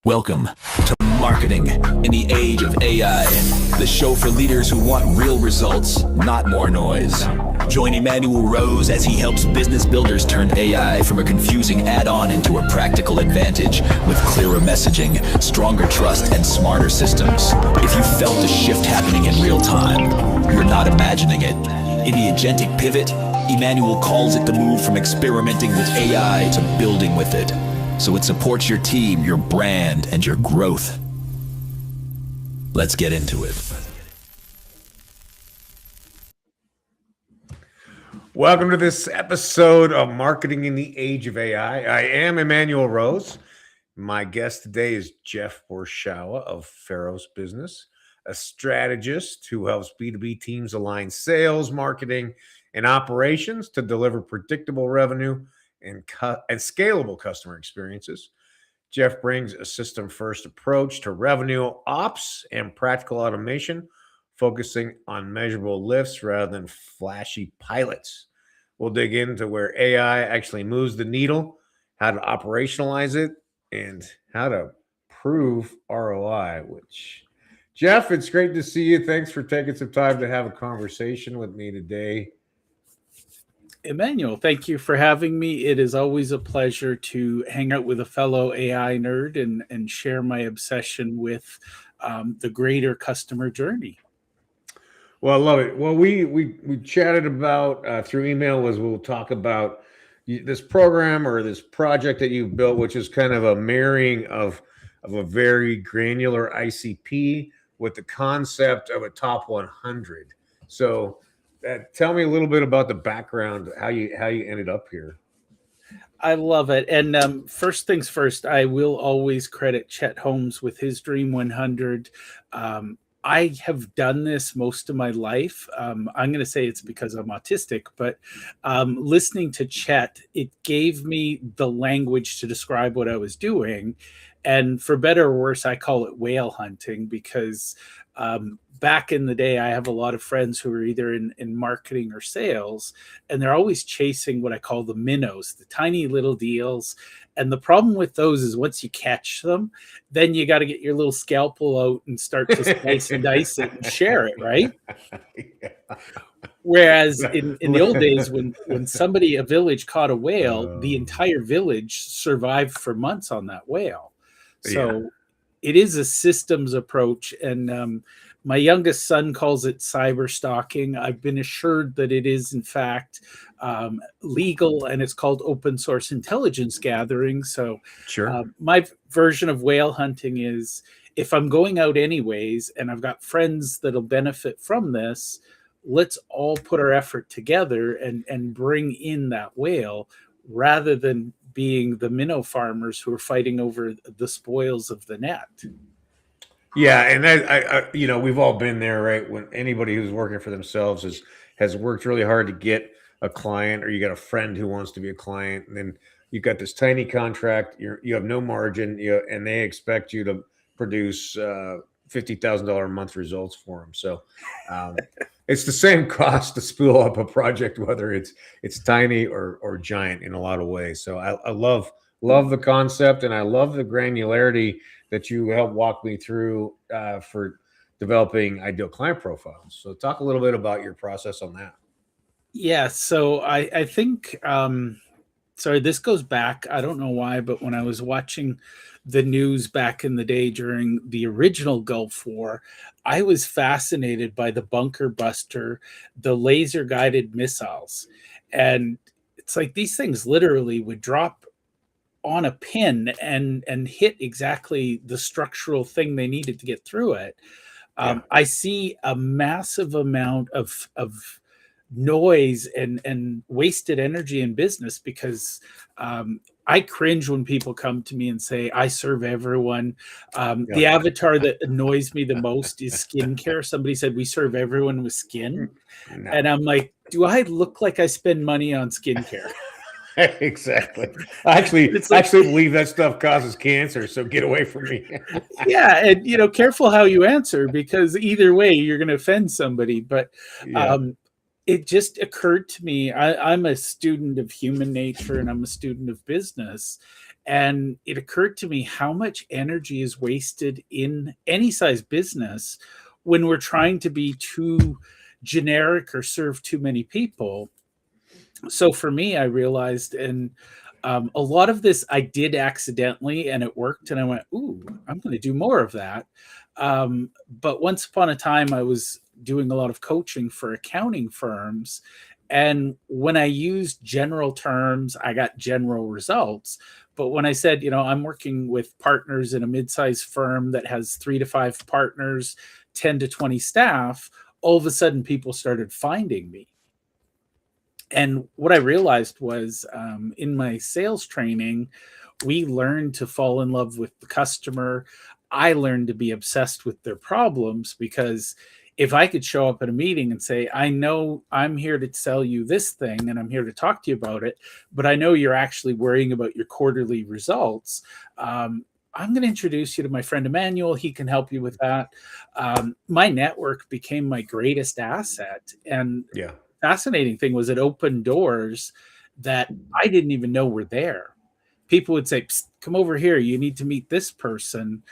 Welcome to Marketing in the Age of AI, the show for leaders who want real results, not more noise. Join Emmanuel Rose as he helps business builders turn AI from a confusing add-on into a practical advantage with clearer messaging, stronger trust, and smarter systems. If you felt the shift happening in real time, you're not imagining it. In the agentic pivot, Emmanuel calls it the move from experimenting with AI to building with it, so it supports your team, your brand, and your growth. Let's get into it. Welcome to this episode of Marketing in the Age of AI. I am Emmanuel Rose. My guest today is Jeff Borschowa of Pharaoh's Business, a strategist who helps B2B teams align sales, marketing, and operations to deliver predictable revenue and scalable customer experiences. Jeff brings a system-first approach to revenue ops and practical automation, focusing on measurable lifts rather than flashy pilots. We'll dig into where AI actually moves the needle, how to operationalize it, and how to prove ROI, which, Jeff, it's great to see you. Thanks for taking some time to have a conversation with me today. Emmanuel, thank you for having me. It is always a pleasure to hang out with a fellow AI nerd and share my obsession with the greater customer journey. Well, I love it. Well, we chatted about through email was we'll talk about this program or this project that you've built, which is kind of a marrying of a very granular ICP with the concept of a top 100. So tell me a little bit about the background, how you ended up here. I love it. And first things first, I will always credit Chet Holmes with his Dream 100. I have done this most of my life. I'm going to say it's because I'm autistic, but listening to Chet, it gave me the language to describe what I was doing. And for better or worse, I call it whale hunting because back in the day, I have a lot of friends who are either in marketing or sales, and they're always chasing what I call the minnows, the tiny little deals. And the problem with those is once you catch them, then you got to get your little scalpel out and start to slice and dice it and share it, right? Yeah. Whereas in the old days, when a village caught a whale, the entire village survived for months on that whale. So it is a systems approach. And my youngest son calls it cyber stalking. I've been assured that it is, in fact, legal, and it's called open source intelligence gathering. So my version of whale hunting is if I'm going out anyways, and I've got friends that'll benefit from this, let's all put our effort together and bring in that whale rather than being the minnow farmers who are fighting over the spoils of the net. Yeah, and I we've all been there, right? When anybody who's working for themselves has worked really hard to get a client, or you got a friend who wants to be a client, and then you've got this tiny contract, you have no margin, and they expect you to produce $50,000 a month results for them. So it's the same cost to spool up a project, whether it's tiny or giant in a lot of ways. So I love the concept, and I love the granularity that you helped walk me through for developing ideal client profiles. So talk a little bit about your process on that. Yeah, so I think, sorry, this goes back, I don't know why, but when I was watching the news back in the day during the original Gulf War, I was fascinated by the bunker buster, the laser guided missiles. And it's like these things literally would drop on a pin and hit exactly the structural thing they needed to get through it. I see a massive amount of noise and wasted energy in business because I cringe when people come to me and say, I serve everyone. The avatar that annoys me the most is skincare. Somebody said, we serve everyone with skin. No. And I'm like, do I look like I spend money on skincare? Exactly. I actually believe that stuff causes cancer, so get away from me. Yeah, and careful how you answer, because either way you're going to offend somebody. But it just occurred to me, I'm a student of human nature and I'm a student of business, And it occurred to me how much energy is wasted in any size business when we're trying to be too generic or serve too many people. So for me, I realized, and a lot of this I did accidentally, and it worked, and I went, "Ooh, I'm going to do more of that." But once upon a time, I was doing a lot of coaching for accounting firms, and when I used general terms, I got general results. But when I said, I'm working with partners in a mid-sized firm that has 3 to 5 partners, 10 to 20 staff, all of a sudden people started finding me. And what I realized was, in my sales training, we learned to fall in love with the customer. I learned to be obsessed with their problems, because if I could show up at a meeting and say, I know I'm here to sell you this thing and I'm here to talk to you about it, but I know you're actually worrying about your quarterly results. I'm going to introduce you to my friend Emmanuel. He can help you with that. My network became my greatest asset. And Yeah. fascinating thing was, it opened doors that I didn't even know were there. People would say, "Psst, come over here. You need to meet this person."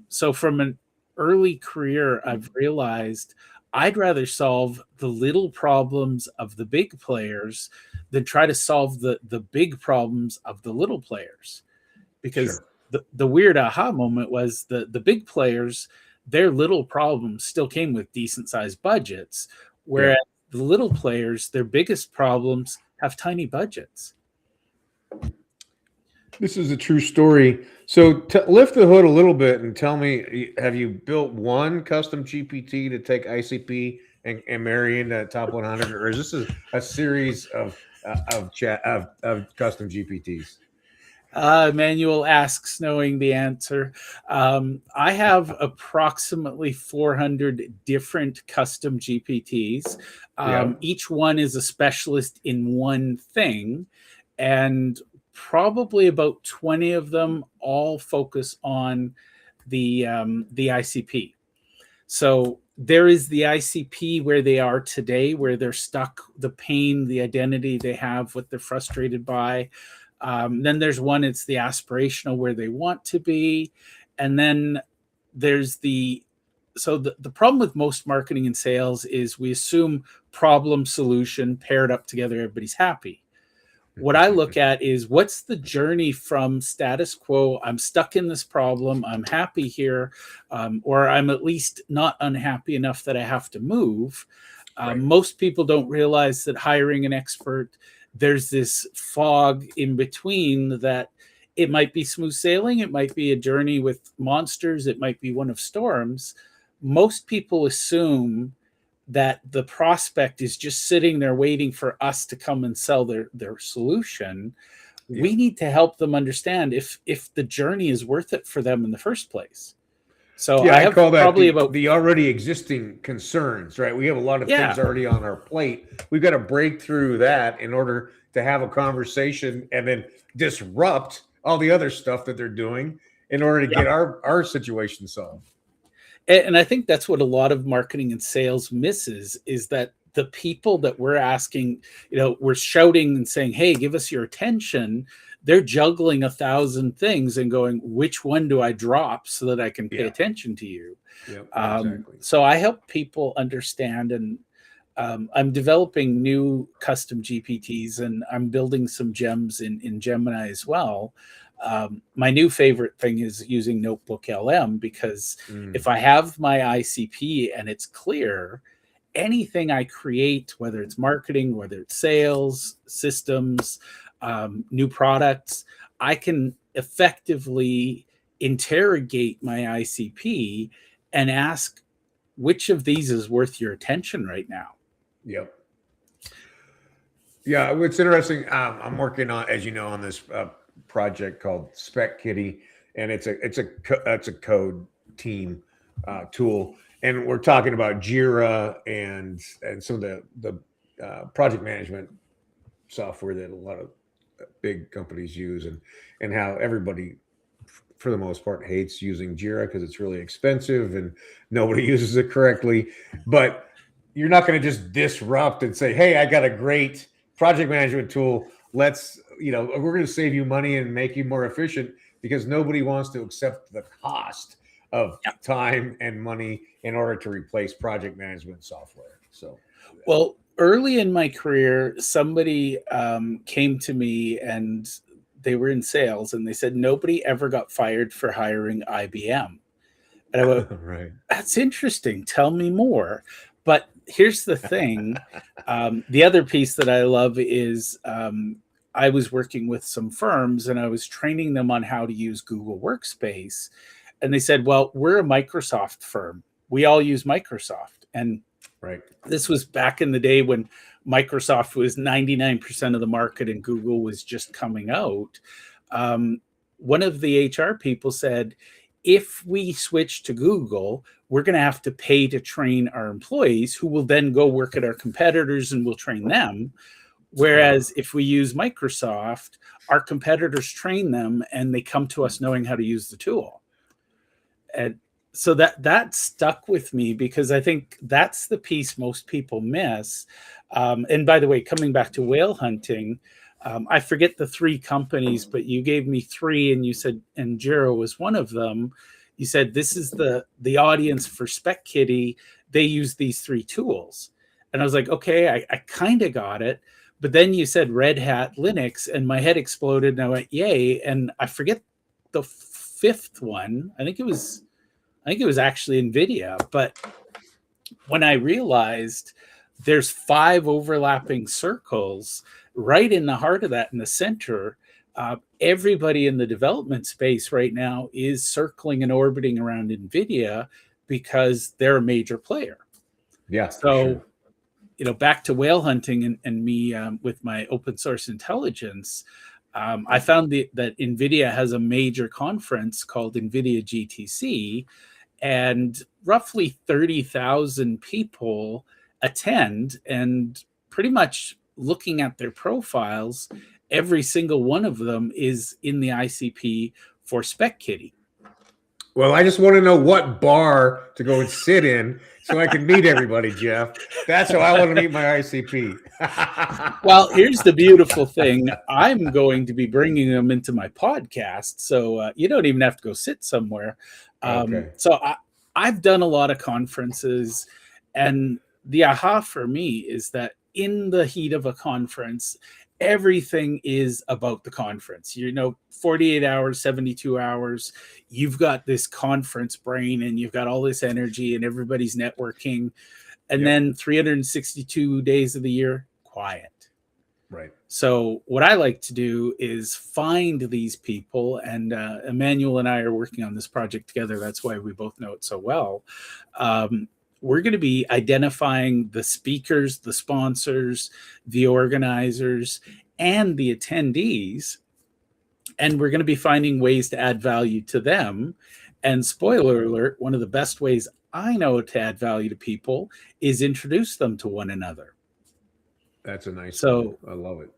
So from an early career, I've realized I'd rather solve the little problems of the big players than try to solve the big problems of the little players. Because Sure. the weird aha moment was, the big players, their little problems still came with decent sized budgets, whereas Yeah. the little players, their biggest problems have tiny budgets. This is a true story. So lift the hood a little bit and tell me, have you built one custom GPT to take ICP and marry into top 100, or is this a series of custom GPTs? Manuel asks, knowing the answer. I have approximately 400 different custom GPTs. Yeah. Each one is a specialist in one thing, and probably about 20 of them all focus on the ICP. So there is the ICP where they are today, where they're stuck, the pain, the identity they have, what they're frustrated by. Then there's one, it's the aspirational, where they want to be. And then there's the problem with most marketing and sales is we assume problem solution paired up together, everybody's happy. What I look at is, what's the journey from status quo? I'm stuck in this problem. I'm happy here, or I'm at least not unhappy enough that I have to move. Right. Most people don't realize that hiring an expert, there's this fog in between, that it might be smooth sailing. It might be a journey with monsters. It might be one of storms. Most people assume that the prospect is just sitting there waiting for us to come and sell their solution. Yeah. We need to help them understand if the journey is worth it for them in the first place. So Yeah, I I have call that probably the, about the already existing concerns, right? We have a lot of things already on our plate. We've got to break through that in order to have a conversation and then disrupt all the other stuff that they're doing in order to get our situation solved. And I think that's what a lot of marketing and sales misses, is that the people that we're asking, we're shouting and saying, "Hey, give us your attention." They're juggling 1,000 things and going, "Which one do I drop so that I can pay attention to you?" Yeah, exactly. So I help people understand, and I'm developing new custom GPTs, and I'm building some gems in Gemini as well. My new favorite thing is using Notebook LM, because if I have my ICP and it's clear, anything I create, whether it's marketing, whether it's sales, systems, new products, I can effectively interrogate my ICP and ask, which of these is worth your attention right now? Yep. Yeah, it's interesting. I'm working on, as you know, on this project called Spec Kitty, and it's a code team tool, and we're talking about Jira and some of the project management software that a lot of big companies use, and how everybody, for the most part, hates using Jira because it's really expensive and nobody uses it correctly. But you're not going to just disrupt and say, "Hey, I got a great project management tool. Let's we're going to save you money and make you more efficient because nobody wants to accept the cost of time and money in order to replace project management software. So, well, early in my career, somebody came to me and they were in sales and they said nobody ever got fired for hiring IBM. And I went, right. that's interesting. Tell me more. But here's the thing. The other piece that I love is I was working with some firms and I was training them on how to use Google Workspace. And they said, well, we're a Microsoft firm. We all use Microsoft. And right. This was back in the day when Microsoft was 99% of the market and Google was just coming out. One of the HR people said, if we switch to Google, we're going to have to pay to train our employees who will then go work at our competitors and we'll train them. Whereas if we use Microsoft, our competitors train them and they come to us knowing how to use the tool. And so that stuck with me because I think that's the piece most people miss. And by the way, coming back to whale hunting, I forget the three companies, but you gave me three and you said, and Jiro was one of them. You said, this is the audience for Spec Kitty. They use these three tools. And I was like, okay, I kind of got it. But then you said Red Hat Linux and my head exploded and I went, yay. And I forget the fifth one. I think it was actually NVIDIA. But when I realized there's 5 overlapping circles right in the heart of that in the center, everybody in the development space right now is circling and orbiting around NVIDIA because they're a major player. Yeah. So, back to whale hunting and me with my open source intelligence, I found that NVIDIA has a major conference called NVIDIA GTC, and roughly 30,000 people attend, and pretty much looking at their profiles, every single one of them is in the ICP for Spec Kitty. Well, I just want to know what bar to go and sit in so I can meet everybody, Jeff. That's how I want to meet my ICP. Well, here's the beautiful thing. I'm going to be bringing them into my podcast, so you don't even have to go sit somewhere. Okay. So I've done a lot of conferences, and the aha for me is that in the heat of a conference, everything is about the conference. 48 hours, 72 hours, you've got this conference brain and you've got all this energy and everybody's networking. And then 362 days of the year, quiet. Right. So what I like to do is find these people, and Emmanuel and I are working on this project together. That's why we both know it so well. We're going to be identifying the speakers, the sponsors, the organizers, and the attendees. And we're going to be finding ways to add value to them. And spoiler alert, one of the best ways I know to add value to people is introduce them to one another. That's a nice one. I love it.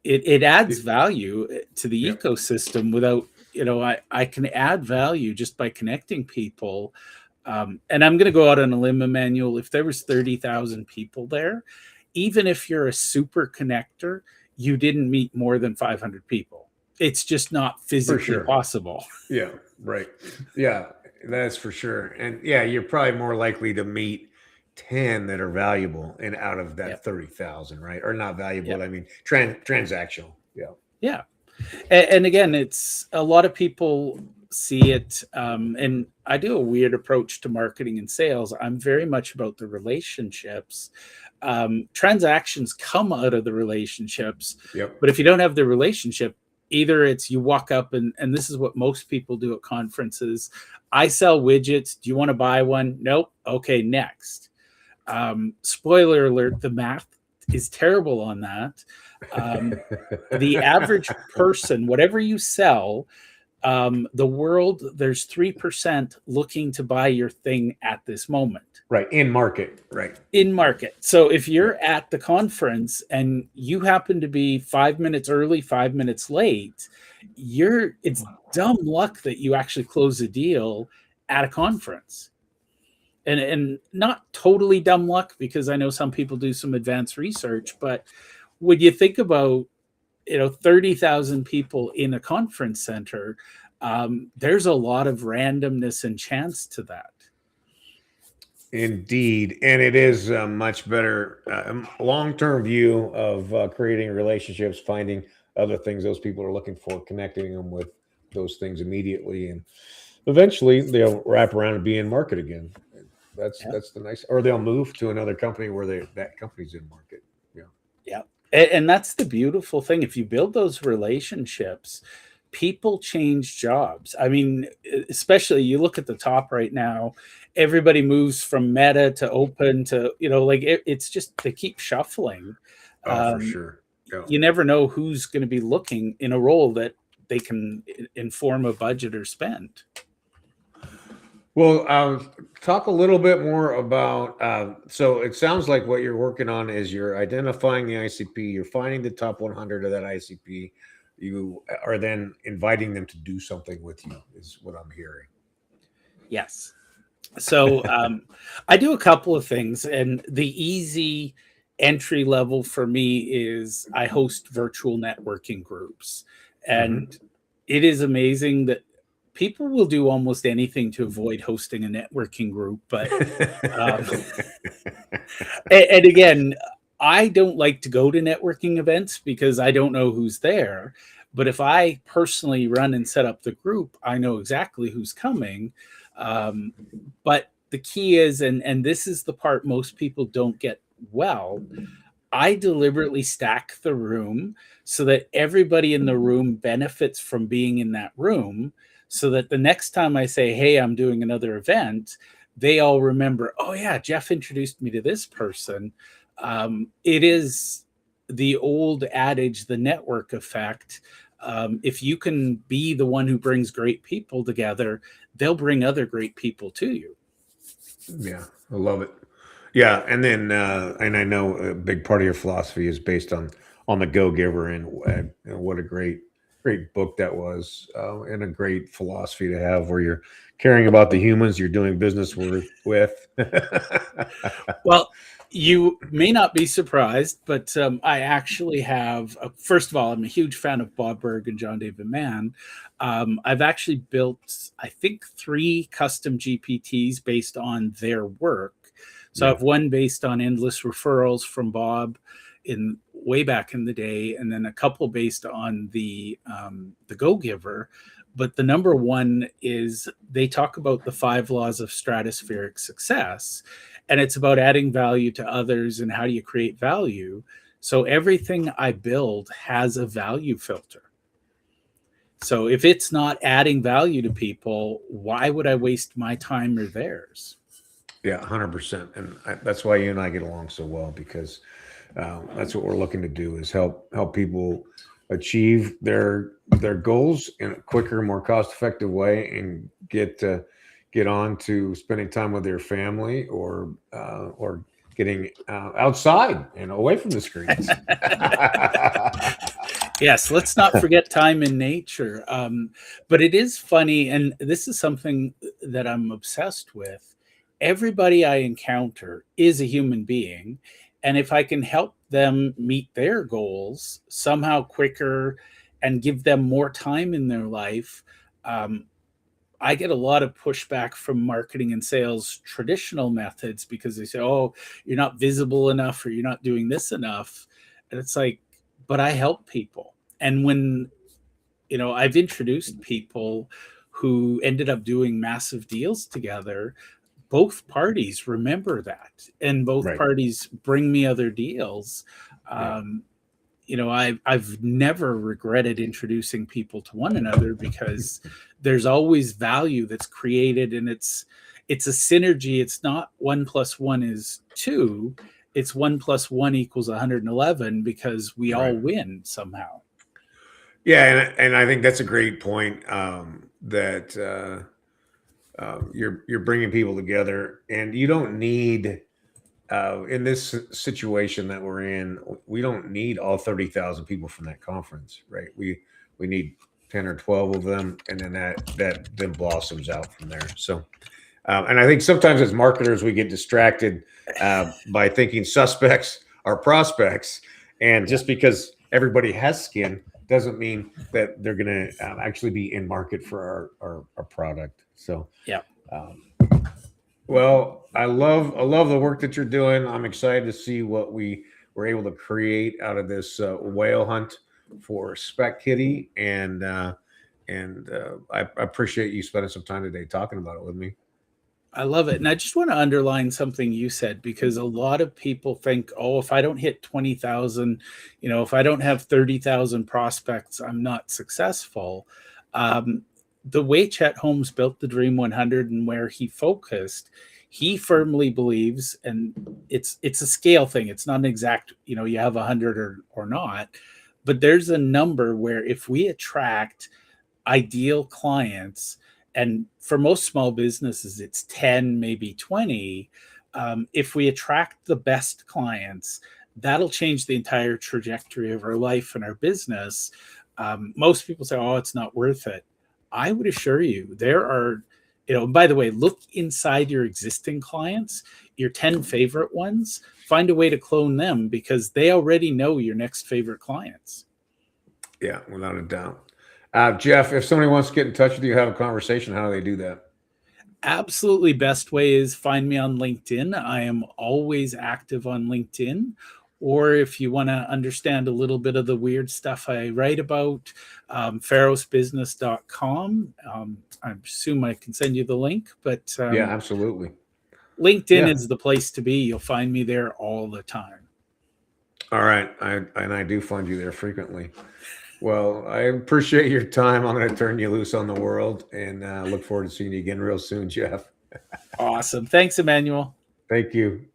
It adds value to the ecosystem without, I can add value just by connecting people. And I'm going to go out on a limb, Emmanuel. If there was 30,000 people there, even if you're a super connector, you didn't meet more than 500 people. It's just not physically possible. Yeah, right. Yeah, that's for sure. And you're probably more likely to meet 10 that are valuable and out of that 30,000, right? Or not valuable. I mean, transactional. Yeah. Yeah. And again, it's a lot of people see it. And I do a weird approach to marketing and sales. I'm very much about the relationships. Transactions come out of the relationships. But if you don't have the relationship, either it's you walk up and this is what most people do at conferences. I sell widgets. Do you want to buy one? Nope. Okay, next. Spoiler alert, the math is terrible on that. The average person, whatever you sell, the world, there's 3% looking to buy your thing at this moment. Right. In market. Right. In market. So if you're at the conference and you happen to be 5 minutes early, 5 minutes late, it's dumb luck that you actually close a deal at a conference. And not totally dumb luck, because I know some people do some advanced research, but when you think about 30,000 people in a conference center, there's a lot of randomness and chance to that. Indeed, and it is a much better long-term view of creating relationships, finding other things those people are looking for, connecting them with those things immediately, and eventually they'll wrap around and be in market again. That's the nice, or they'll move to another company where that company's in market. Yeah, and that's the beautiful thing. If you build those relationships, people change jobs. I mean, especially you look at the top right now, everybody moves from Meta to Open to, it's just they keep shuffling. Oh, for sure. Yeah. You never know who's going to be looking in a role that they can inform a budget or spend. Well, talk a little bit more about. So it sounds like what you're working on is you're identifying the ICP, you're finding the top 100 of that ICP, you are then inviting them to do something with you, is what I'm hearing. Yes. So I do a couple of things, and the easy entry level for me is I host virtual networking groups, and it is amazing that people will do almost anything to avoid hosting a networking group. But and again, I don't like to go to networking events because I don't know who's there. But if I personally run and set up the group, I know exactly who's coming. But the key is, and this is the part most people don't get well, I deliberately stack the room so that everybody in the room benefits from being in that room, so that the next time I say, hey, I'm doing another event, they all remember, oh yeah, Jeff introduced me to this person. It is the old adage, the network effect. If you can be the one who brings great people together, they'll bring other great people to you. Yeah, I love it. Yeah, and then and I know a big part of your philosophy is based on the Go Giver, and what a great book that was, and a great philosophy to have, where you're caring about the humans you're doing business with. Well, you may not be surprised, but I actually have, first of all, I'm a huge fan of Bob Berg and John David Mann. I've actually built, I think, 3 custom GPTs based on their work. So I have one based on endless referrals from Bob in way back in the day, and then a couple based on the Go Giver. But the number one is they talk about the 5 laws of stratospheric success, and it's about adding value to others and how do you create value. So everything I build has a value filter. So if it's not adding value to people, why would I waste my time or theirs? Yeah, 100%. And that's why you and I get along so well, because that's what we're looking to do, is help people achieve their goals in a quicker, more cost-effective way, and get on to spending time with their family, or getting outside and away from the screens. Yes, let's not forget time in nature. But it is funny, and this is something that I'm obsessed with. Everybody I encounter is a human being, and if I can help them meet their goals somehow quicker and give them more time in their life, I get a lot of pushback from marketing and sales traditional methods, because they say, oh, you're not visible enough, or you're not doing this enough. And it's like, but I help people. And when, I've introduced people who ended up doing massive deals together, both parties remember that, and both parties bring me other deals. I've never regretted introducing people to one another, because there's always value that's created, and it's a synergy. It's not 1 + 1 is 2. It's 1 + 1 = 111, because we all win somehow. Yeah, and I think that's a great point, that you're bringing people together, and you don't need, in this situation that we're in, we don't need all 30,000 people from that conference, right? We need 10 or 12 of them, and then that then blossoms out from there. So, and I think sometimes as marketers we get distracted by thinking suspects are prospects, and just because everybody has skin doesn't mean that they're going to actually be in market for our product. So, Yeah. Well, I love the work that you're doing. I'm excited to see what we were able to create out of this whale hunt for Spec Kitty, and I appreciate you spending some time today talking about it with me. I love it. And I just want to underline something you said, because a lot of people think, oh, if I don't hit 20,000, if I don't have 30,000 prospects, I'm not successful. The way Chet Holmes built the Dream 100 and where he focused, he firmly believes, and it's a scale thing. It's not an exact, you have 100 or not, but there's a number where if we attract ideal clients, and for most small businesses, it's 10, maybe 20. If we attract the best clients, that'll change the entire trajectory of our life and our business. Most people say, oh, it's not worth it. I would assure you there are, by the way, look inside your existing clients, your 10 favorite ones, find a way to clone them, because they already know your next favorite clients. Yeah, without a doubt. Jeff, if somebody wants to get in touch with you, have a conversation, how do they do that? Absolutely. Best way is find me on LinkedIn. I am always active on LinkedIn. Or if you want to understand a little bit of the weird stuff I write about, ferrosbusiness.com. I assume I can send you the link, but yeah, absolutely. LinkedIn is the place to be. You'll find me there all the time. All right. I do find you there frequently. Well, I appreciate your time. I'm going to turn you loose on the world, and look forward to seeing you again real soon, Jeff. Awesome. Thanks, Emmanuel. Thank you.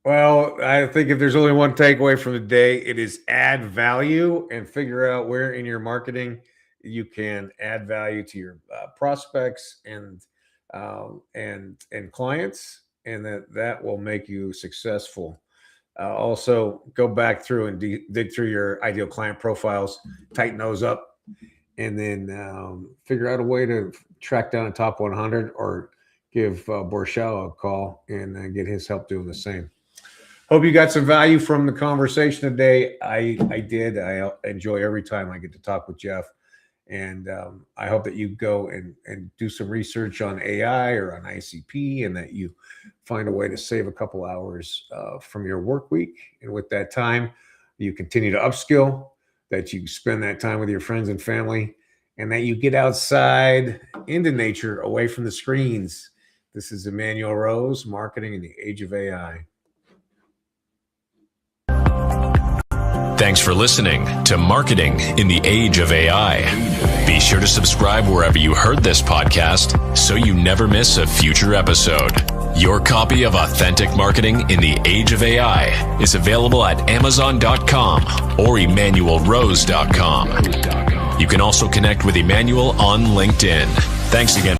Well, I think if there's only one takeaway from the day, it is add value and figure out where in your marketing you can add value to your prospects and clients, and that will make you successful. Also, go back through and dig through your ideal client profiles, tighten those up, and then figure out a way to track down a top 100 or give Borschowa a call and get his help doing the same. Hope you got some value from the conversation today. I did. I enjoy every time I get to talk with Jeff. And I hope that you go and do some research on AI or on ICP, and that you find a way to save a couple hours from your work week. And with that time, you continue to upskill, that you spend that time with your friends and family, and that you get outside into nature, away from the screens. This is Emmanuel Rose, Marketing in the Age of AI. Thanks for listening to Marketing in the Age of AI. Be sure to subscribe wherever you heard this podcast so you never miss a future episode. Your copy of Authentic Marketing in the Age of AI is available at Amazon.com or EmmanuelRose.com. You can also connect with Emmanuel on LinkedIn. Thanks again.